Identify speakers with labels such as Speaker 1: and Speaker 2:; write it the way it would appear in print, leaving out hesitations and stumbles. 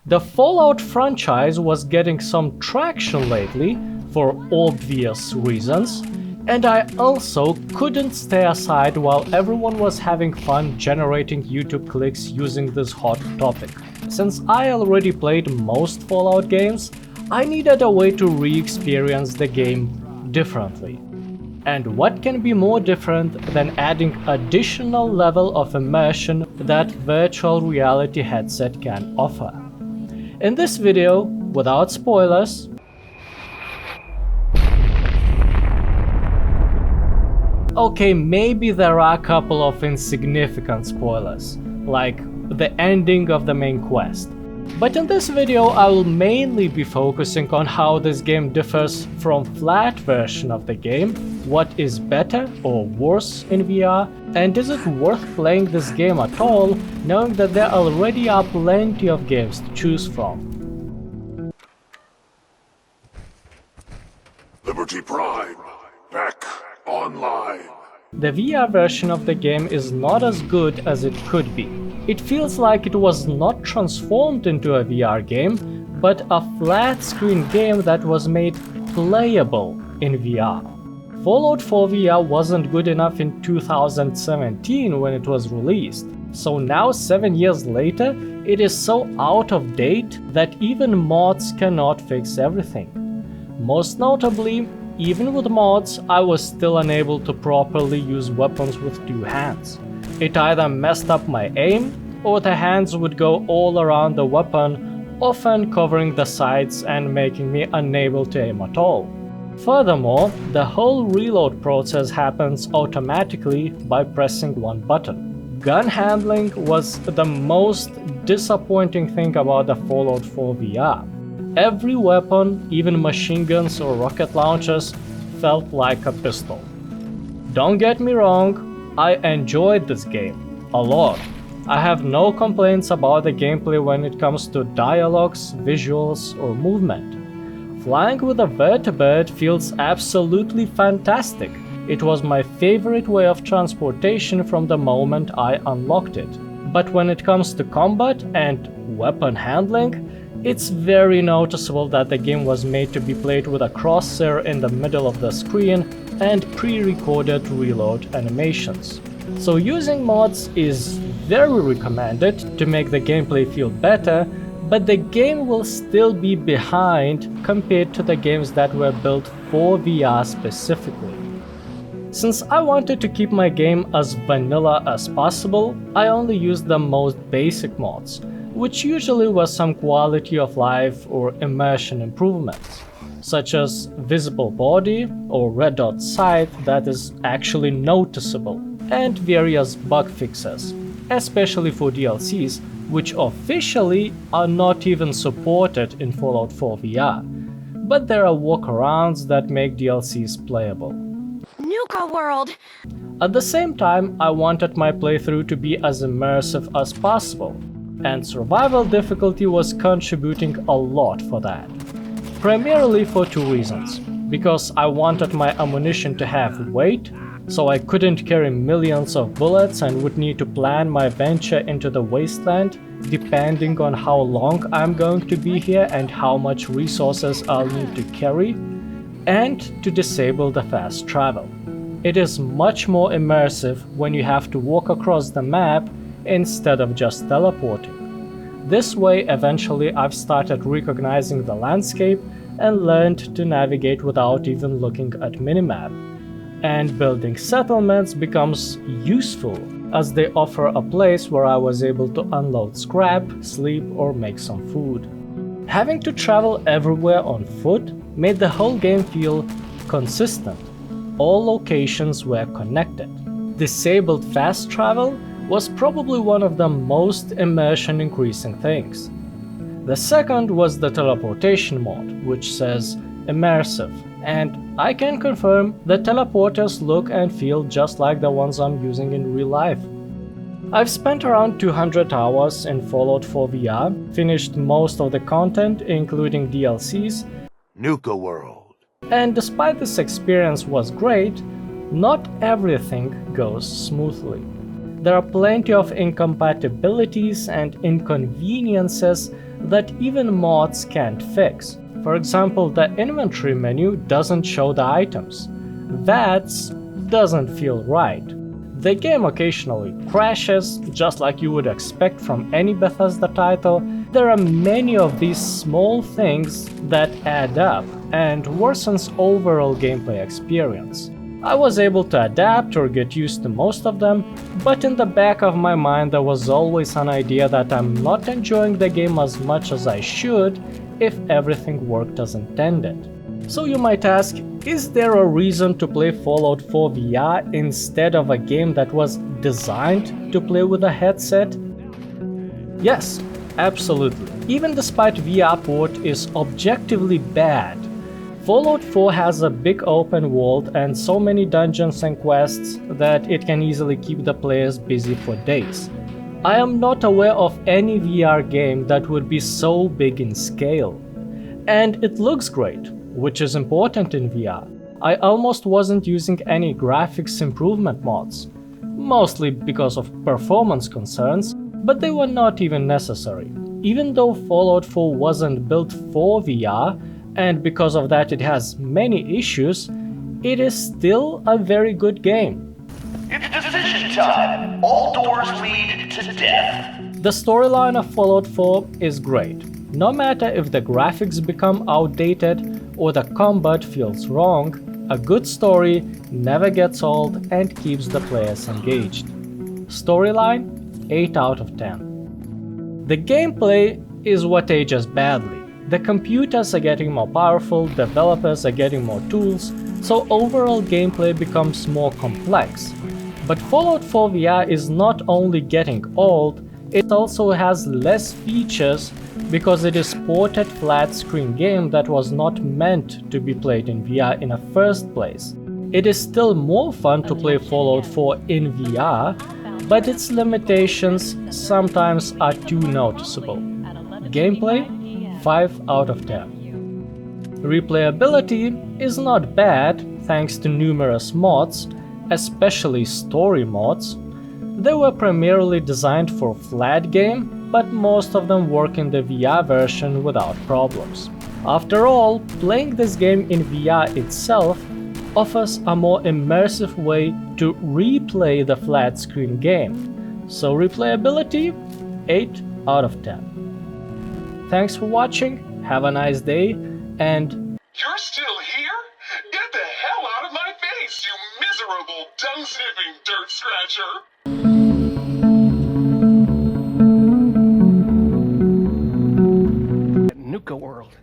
Speaker 1: The Fallout franchise was getting some traction lately, for obvious reasons, and I also couldn't stay aside while everyone was having fun generating YouTube clicks using this hot topic. Since I already played most Fallout games, I needed a way to re-experience the game differently. And what can be more different than adding additional level of immersion that virtual reality headset can offer? In this video, without spoilers, okay, maybe there are a couple of insignificant spoilers, like the ending of the main quest. But in this video I will mainly be focusing on how this game differs from flat version of the game, what is better or worse in VR, and is it worth playing this game at all, knowing that there already are plenty of games to choose from.
Speaker 2: Liberty Prime, back online.
Speaker 1: The VR version of the game is not as good as it could be. It feels like it was not transformed into a VR game, but a flat-screen game that was made playable in VR. Fallout 4 VR wasn't good enough in 2017 when it was released, so now 7 years later, it is so out of date that even mods cannot fix everything. Most notably, even with mods, I was still unable to properly use weapons with two hands. It either messed up my aim, or the hands would go all around the weapon, often covering the sides and making me unable to aim at all. Furthermore, the whole reload process happens automatically by pressing one button. Gun handling was the most disappointing thing about the Fallout 4 VR. Every weapon, even machine guns or rocket launchers, felt like a pistol. Don't get me wrong, I enjoyed this game a lot. I have no complaints about the gameplay when it comes to dialogues, visuals, or movement. Flying with a vertibird feels absolutely fantastic. It was my favorite way of transportation from the moment I unlocked it. But when it comes to combat and weapon handling, it's very noticeable that the game was made to be played with a crosshair in the middle of the screen and pre-recorded reload animations. So using mods is very recommended to make the gameplay feel better, but the game will still be behind compared to the games that were built for VR specifically. Since I wanted to keep my game as vanilla as possible, I only used the most basic mods, which usually was some quality of life or immersion improvements, such as visible body or red dot sight that is actually noticeable, and various bug fixes, especially for DLCs, which officially are not even supported in Fallout 4 VR, but there are workarounds that make DLCs playable.
Speaker 3: Nuka World!
Speaker 1: At the same time, I wanted my playthrough to be as immersive as possible, and survival difficulty was contributing a lot for that. Primarily for two reasons. Because I wanted my ammunition to have weight, so I couldn't carry millions of bullets and would need to plan my venture into the wasteland depending on how long I'm going to be here and how much resources I'll need to carry, and to disable the fast travel. It is much more immersive when you have to walk across the map instead of just teleporting. This way, eventually I've started recognizing the landscape and learned to navigate without even looking at minimap. And building settlements becomes useful, as they offer a place where I was able to unload scrap, sleep, or make some food. Having to travel everywhere on foot made the whole game feel consistent. All locations were connected. Disabled fast travel was probably one of the most immersion increasing things. The second was the teleportation mod, which says immersive, and I can confirm that teleporters look and feel just like the ones I'm using in real life. I've spent around 200 hours in Fallout 4 VR, finished most of the content including DLCs,
Speaker 2: Nuka World.
Speaker 1: and despite this experience was great, not everything goes smoothly. There are plenty of incompatibilities and inconveniences that even mods can't fix. For example, the inventory menu doesn't show the items. That doesn't feel right. The game occasionally crashes, just like you would expect from any Bethesda title. There are many of these small things that add up and worsens overall gameplay experience. I was able to adapt or get used to most of them, but in the back of my mind there was always an idea that I'm not enjoying the game as much as I should if everything worked as intended. So you might ask, is there a reason to play Fallout 4 VR instead of a game that was designed to play with a headset? Yes, absolutely. Even despite VR port is objectively bad, Fallout 4 has a big open world and so many dungeons and quests that it can easily keep the players busy for days. I am not aware of any VR game that would be so big in scale. And it looks great, which is important in VR. I almost wasn't using any graphics improvement mods, mostly because of performance concerns, but they were not even necessary. Even though Fallout 4 wasn't built for VR, and because of that it has many issues, it is still a very good game.
Speaker 4: It's decision time! All doors lead to death!
Speaker 1: The storyline of Fallout 4 is great. No matter if the graphics become outdated or the combat feels wrong, a good story never gets old and keeps the players engaged. Storyline, 8 out of 10. The gameplay is what ages badly. The computers are getting more powerful, developers are getting more tools, so overall gameplay becomes more complex. But Fallout 4 VR is not only getting old, it also has less features because it is ported flat screen game that was not meant to be played in VR in the first place. It is still more fun to play Fallout 4 in VR, but its limitations sometimes are too noticeable. Gameplay, 5 out of 10. Replayability is not bad thanks to numerous mods, especially story mods. They were primarily designed for flat game, but most of them work in the VR version without problems. After all, playing this game in VR itself offers a more immersive way to replay the flat screen game. So replayability, 8 out of 10. Thanks for watching, have a nice day, and
Speaker 5: You're still here? Get the hell out of my face, you miserable, tongue-sniffing dirt scratcher!
Speaker 4: Nuka World.